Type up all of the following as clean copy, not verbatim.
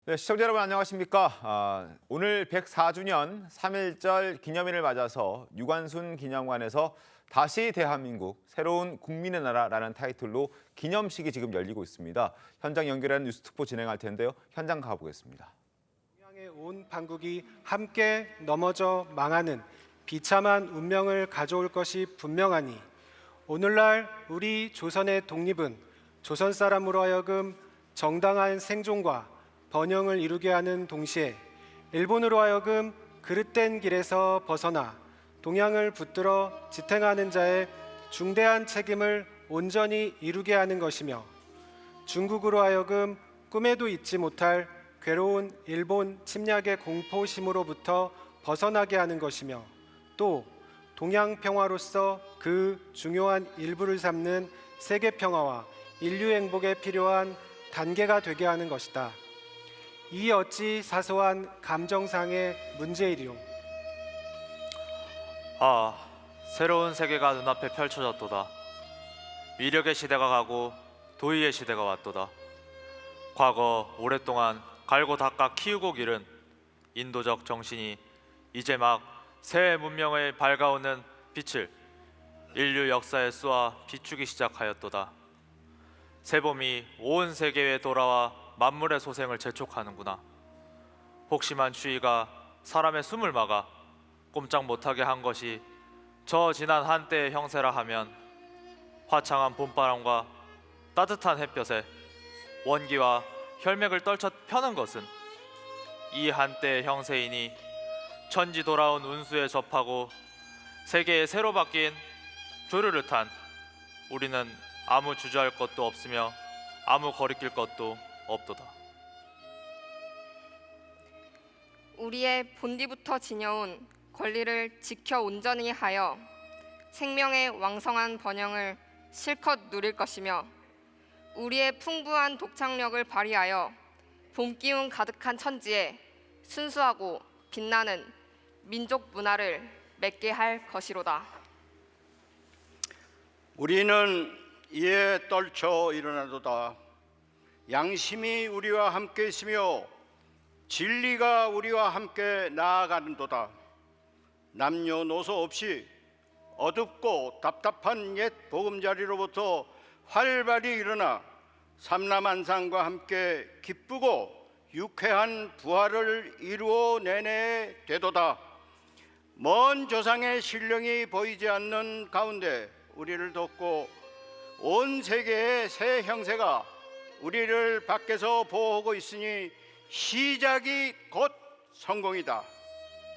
네, 시청자 여러분 안녕하십니까? 오늘 104주년 3.1절 기념일을 맞아서 유관순 기념관에서 다시 대한민국 새로운 국민의 나라라는 타이틀로 기념식이 지금 열리고 있습니다. 현장 연결하는 뉴스특보 진행할 텐데요. 현장 가보겠습니다. 동양의 온 반국이 함께 넘어져 망하는 비참한 운명을 가져올 것이 분명하니 오늘날 우리 조선의 독립은 조선 사람으로 하여금 정당한 생존과 번영을 이루게 하는 동시에 일본으로 하여금 그릇된 길에서 벗어나 동양을 붙들어 지탱하는 자의 중대한 책임을 온전히 이루게 하는 것이며 중국으로 하여금 꿈에도 잊지 못할 괴로운 일본 침략의 공포심으로부터 벗어나게 하는 것이며 또 동양 평화로서 그 중요한 일부를 삼는 세계 평화와 인류 행복에 필요한 단계가 되게 하는 것이다. 이 어찌 사소한 감정상의 문제이리요. 새로운 세계가 눈앞에 펼쳐졌도다. 위력의 시대가 가고 도의의 시대가 왔도다. 과거 오랫동안 갈고 닦아 키우고 기른 인도적 정신이 이제 막 새 문명의 밝아오는 빛을 인류 역사에 쏘아 비추기 시작하였도다. 새봄이 온 세계에 돌아와 만물의 소생을 재촉하는구나. 혹심한 추위가 사람의 숨을 막아 꼼짝 못하게 한 것이 저 지난 한때의 형세라 하면 화창한 봄바람과 따뜻한 햇볕에 원기와 혈맥을 떨쳐 펴는 것은 이 한때의 형세이니 천지 돌아온 운수에 접하고 세계에 새로 바뀐 조류를 탄 우리는 아무 주저할 것도 없으며 아무 거리낄 것도 없도다. 우리의 본디부터 지녀온 권리를 지켜 온전히 하여 생명의 왕성한 번영을 실컷 누릴 것이며 우리의 풍부한 독창력을 발휘하여 봄 기운 가득한 천지에 순수하고 빛나는 민족 문화를 맺게 할 것이로다. 우리는 이에 떨쳐 일어나도다. 양심이 우리와 함께 있으며 진리가 우리와 함께 나아가는도다. 남녀노소 없이 어둡고 답답한 옛 보금자리로부터 활발히 일어나 삼라만상과 함께 기쁘고 유쾌한 부활을 이루어내야 되도다. 먼 조상의 신령이 보이지 않는 가운데 우리를 돕고 온 세계의 새 형세가 우리를 밖에서 보호하고 있으니 시작이 곧 성공이다.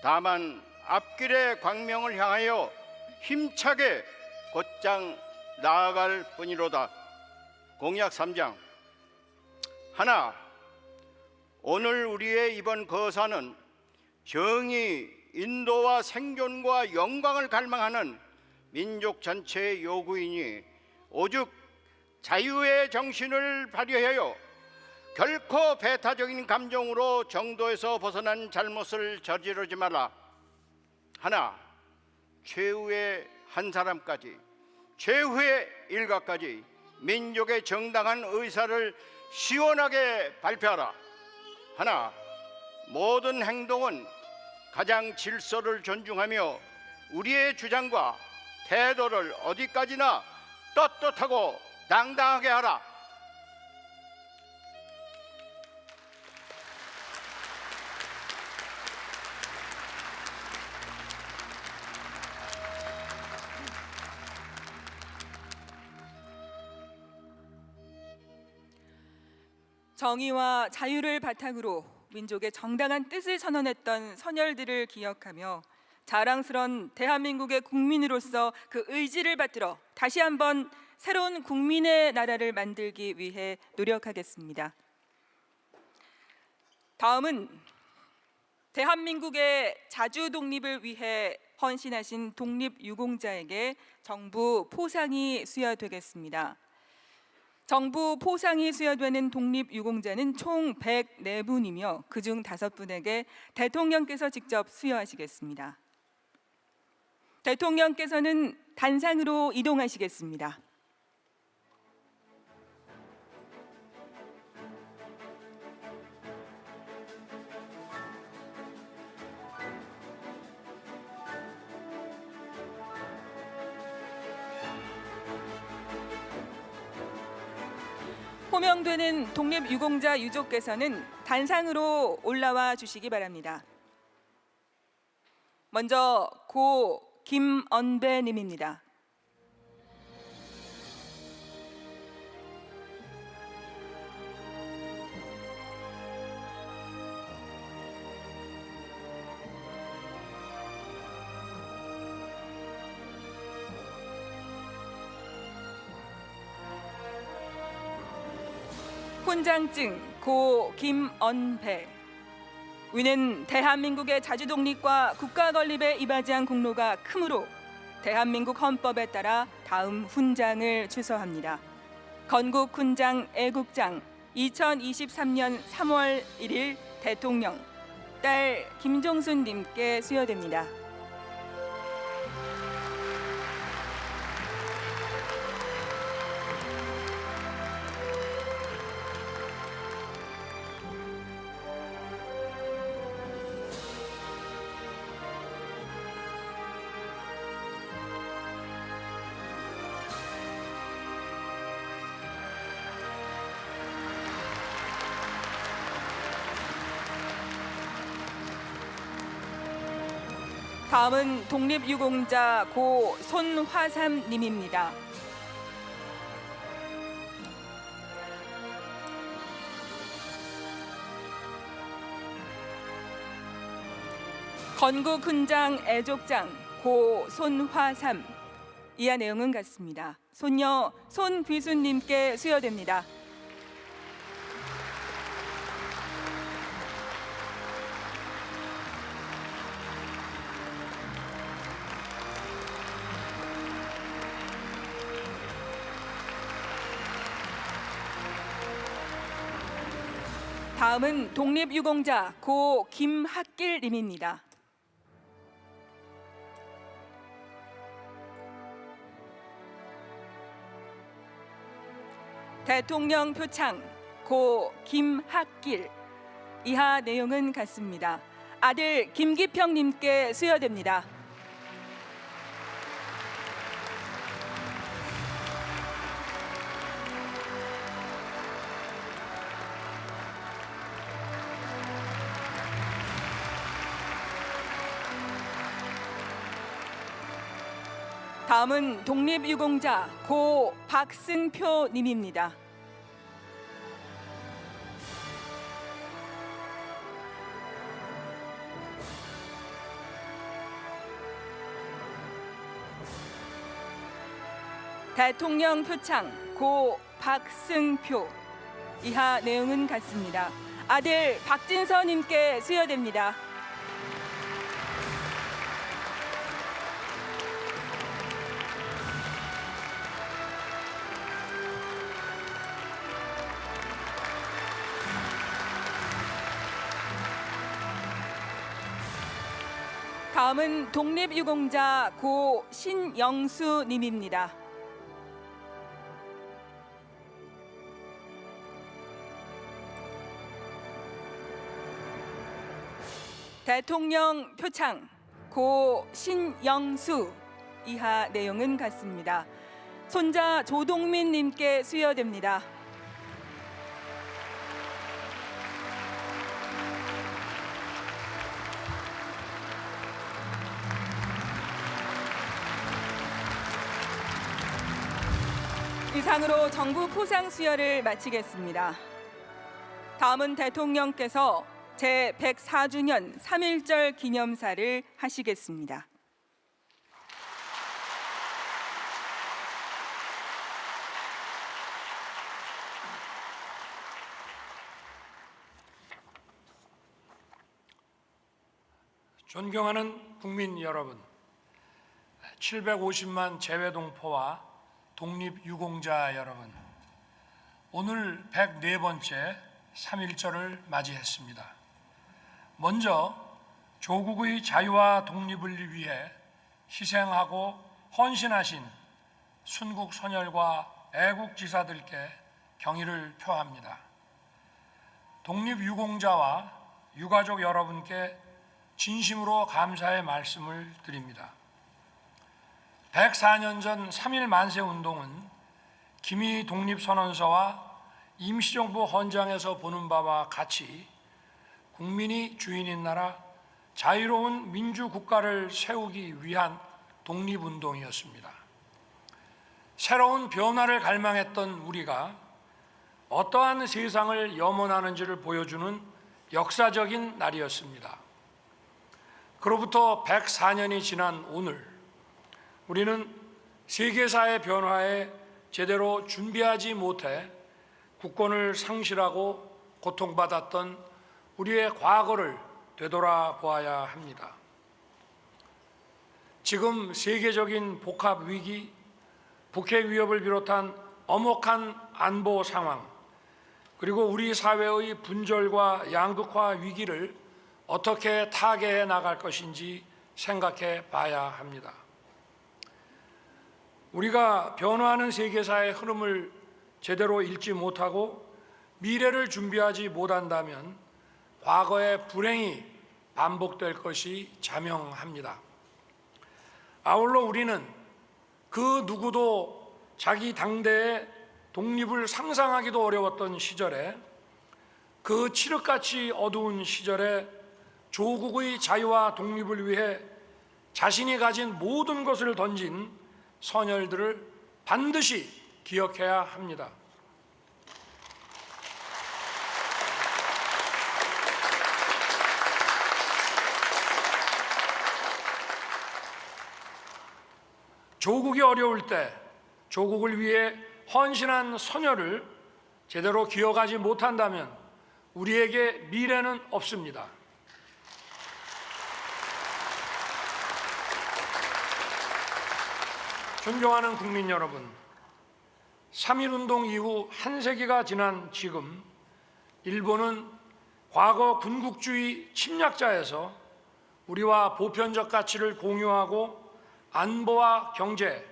다만 앞길의 광명을 향하여 힘차게 곧장 나아갈 뿐이로다. 공약 3장 하나, 오늘 우리의 이번 거사는 정의, 인도와 생존과 영광을 갈망하는 민족 전체의 요구이니 오죽 자유의 정신을 발휘하여 결코 배타적인 감정으로 정도에서 벗어난 잘못을 저지르지 말라. 하나, 최후의 한 사람까지, 최후의 일가까지 민족의 정당한 의사를 시원하게 발표하라. 하나, 모든 행동은 가장 질서를 존중하며 우리의 주장과 태도를 어디까지나 떳떳하고 당당하게 하라. 정의와 자유를 바탕으로 민족의 정당한 뜻을 선언했던 선열들을 기억하며 자랑스런 대한민국의 국민으로서 그 의지를 받들어 다시 한번 새로운 국민의 나라를 만들기 위해 노력하겠습니다. 다음은 대한민국의 자주 독립을 위해 헌신하신 독립유공자에게 정부 포상이 수여되겠습니다. 정부 포상이 수여되는 독립유공자는 총 104분이며 그중 5분에게 대통령께서 직접 수여하시겠습니다. 대통령께서는 단상으로 이동하시겠습니다. 호명되는 독립유공자 유족께서는 단상으로 올라와 주시기 바랍니다. 먼저 고 김언배 님입니다. 훈장증 고 김언배. 위는 대한민국의 자주독립과 국가건립에 이바지한 공로가 크므로 대한민국 헌법에 따라 다음 훈장을 추서합니다. 건국훈장 애국장 2023년 3월 1일 대통령, 딸 김종순 님께 수여됩니다. 다음은 독립유공자 고 손화삼 님입니다. 건국훈장 애족장 고 손화삼. 이하 내용은 같습니다. 손녀 손귀순 님께 수여됩니다. 다음은 독립유공자 고 김학길 님입니다. 대통령 표창 고 김학길. 이하 내용은 같습니다. 아들 김기평 님께 수여됩니다. 다음은 독립유공자 고 박승표 님입니다. 대통령 표창 고 박승표. 이하 내용은 같습니다. 아들 박진서 님께 수여됩니다. 다음은 독립유공자 고 신영수 님입니다. 대통령 표창 고 신영수. 이하 내용은 같습니다. 손자 조동민 님께 수여됩니다. 이상으로 정부 포상 수여를 마치겠습니다. 다음은 대통령께서 제104주년 3.1절 기념사를 하시겠습니다. 존경하는 국민 여러분, 750만 재외동포와 독립유공자 여러분, 오늘 104번째 3.1절을 맞이했습니다. 먼저 조국의 자유와 독립을 위해 희생하고 헌신하신 순국 선열과 애국지사들께 경의를 표합니다. 독립유공자와 유가족 여러분께 진심으로 감사의 말씀을 드립니다. 104년 전 3.1 만세 운동은 기미 독립선언서와 임시정부 헌장에서 보는 바와 같이 국민이 주인인 나라, 자유로운 민주국가를 세우기 위한 독립운동이었습니다. 새로운 변화를 갈망했던 우리가 어떠한 세상을 염원하는지를 보여주는 역사적인 날이었습니다. 그로부터 104년이 지난 오늘, 우리는 세계사의 변화에 제대로 준비하지 못해 국권을 상실하고 고통받았던 우리의 과거를 되돌아보아야 합니다. 지금 세계적인 복합 위기, 북핵 위협을 비롯한 엄혹한 안보 상황, 그리고 우리 사회의 분절과 양극화 위기를 어떻게 타개해 나갈 것인지 생각해 봐야 합니다. 우리가 변화하는 세계사의 흐름을 제대로 읽지 못하고 미래를 준비하지 못한다면 과거의 불행이 반복될 것이 자명합니다. 아울러 우리는 그 누구도 자기 당대의 독립을 상상하기도 어려웠던 시절에, 그 칠흑같이 어두운 시절에 조국의 자유와 독립을 위해 자신이 가진 모든 것을 던진 선열들을 반드시 기억해야 합니다. 조국이 어려울 때 조국을 위해 헌신한 선열을 제대로 기억하지 못한다면 우리에게 미래는 없습니다. 존경하는 국민 여러분, 3.1운동 이후 한 세기가 지난 지금 일본은 과거 군국주의 침략자에서 우리와 보편적 가치를 공유하고 안보와 경제,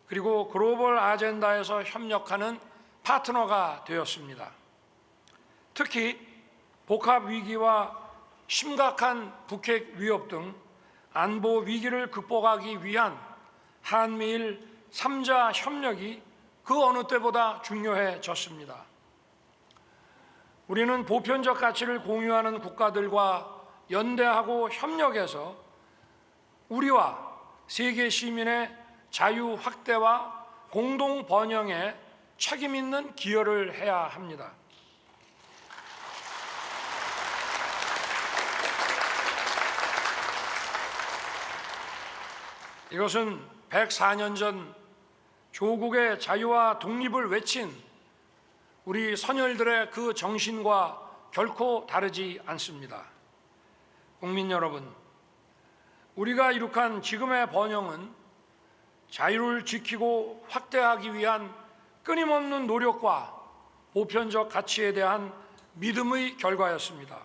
그리고 글로벌 아젠다에서 협력하는 파트너가 되었습니다. 특히 복합 위기와 심각한 북핵 위협 등 안보 위기를 극복하기 위한 한미일 3자 협력이 그 어느 때보다 중요해졌습니다. 우리는 보편적 가치를 공유하는 국가들과 연대하고 협력해서 우리와 세계 시민의 자유 확대와 공동 번영에 책임 있는 기여를 해야 합니다. 이것은 104년 전 조국의 자유와 독립을 외친 우리 선열들의 그 정신과 결코 다르지 않습니다. 국민 여러분, 우리가 이룩한 지금의 번영은 자유를 지키고 확대하기 위한 끊임없는 노력과 보편적 가치에 대한 믿음의 결과였습니다.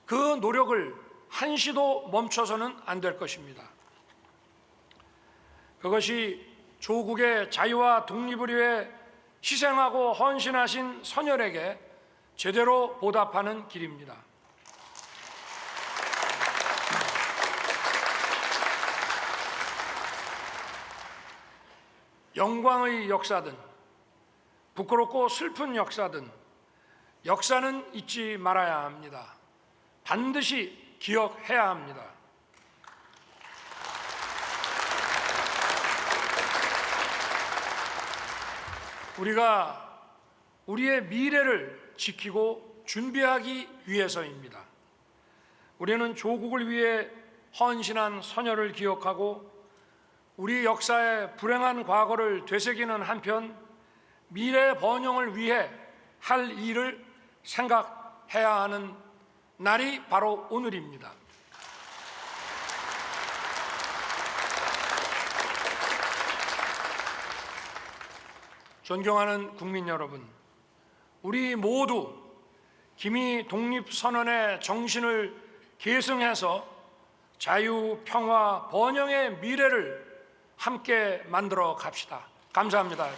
그 노력을 한시도 멈춰서는 안 될 것입니다. 그것이 조국의 자유와 독립을 위해 희생하고 헌신하신 선열에게 제대로 보답하는 길입니다. 영광의 역사든 부끄럽고 슬픈 역사든 역사는 잊지 말아야 합니다. 반드시 기억해야 합니다. 우리가 우리의 미래를 지키고 준비하기 위해서입니다. 우리는 조국을 위해 헌신한 선열을 기억하고 우리 역사의 불행한 과거를 되새기는 한편 미래 번영을 위해 할 일을 생각해야 하는 날이 바로 오늘입니다. 존경하는 국민 여러분, 우리 모두 기미 독립선언의 정신을 계승해서 자유, 평화, 번영의 미래를 함께 만들어 갑시다. 감사합니다.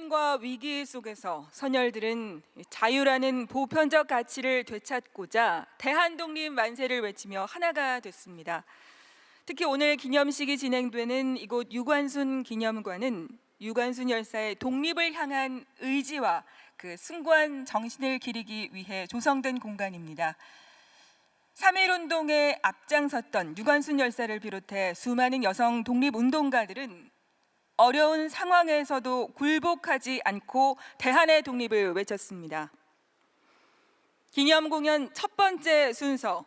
전쟁과 위기 속에서 선열들은 자유라는 보편적 가치를 되찾고자 대한독립 만세를 외치며 하나가 됐습니다. 특히 오늘 기념식이 진행되는 이곳 유관순 기념관은 유관순 열사의 독립을 향한 의지와 그 숭고한 정신을 기리기 위해 조성된 공간입니다. 3.1운동에 앞장섰던 유관순 열사를 비롯해 수많은 여성 독립운동가들은 어려운 상황에서도 굴복하지 않고 대한의 독립을 외쳤습니다. 기념 공연 첫 번째 순서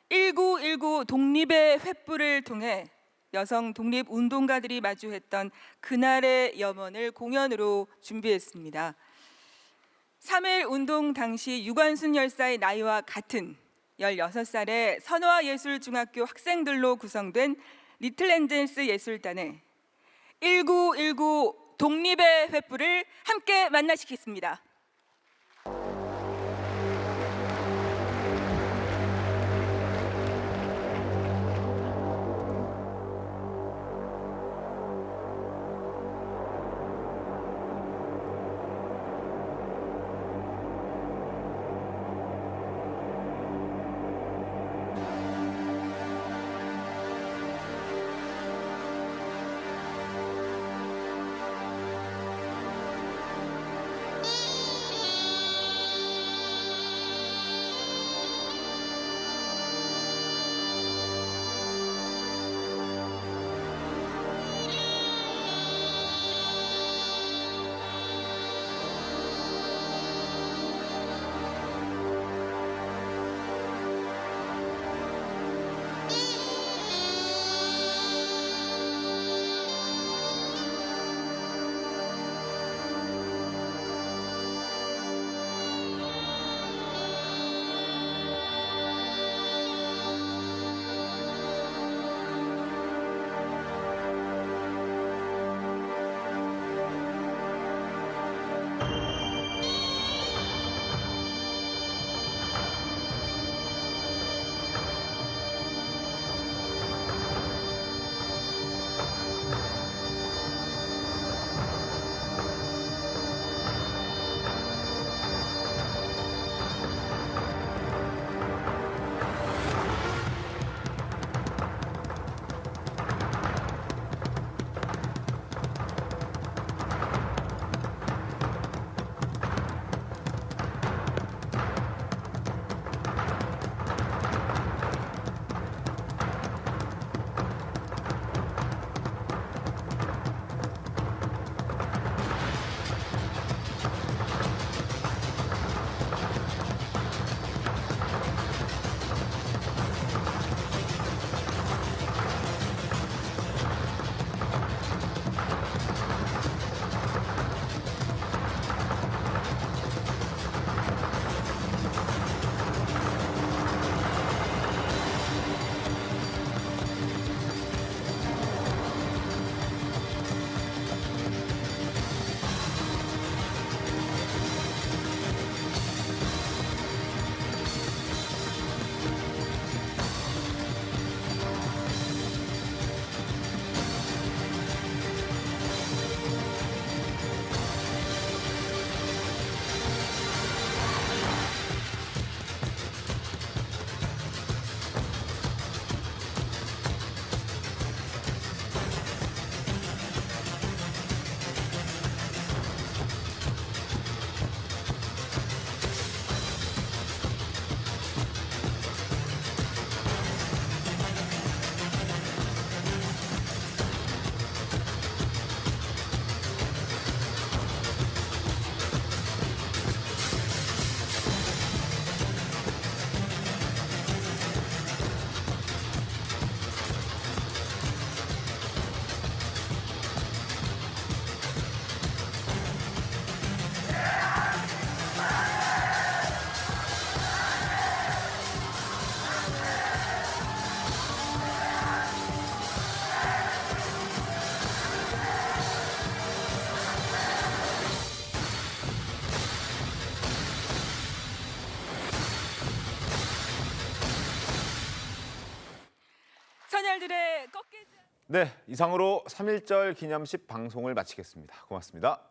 1919 독립의 횃불을 통해 여성 독립운동가들이 마주했던 그날의 염원을 공연으로 준비했습니다. 3.1운동 당시 유관순 열사의 나이와 같은 16살의 선화예술중학교 학생들로 구성된 리틀엔젤스 예술단의 1919 독립의 횃불을 함께 만나시겠습니다. 네, 이상으로 3.1절 기념식 방송을 마치겠습니다. 고맙습니다.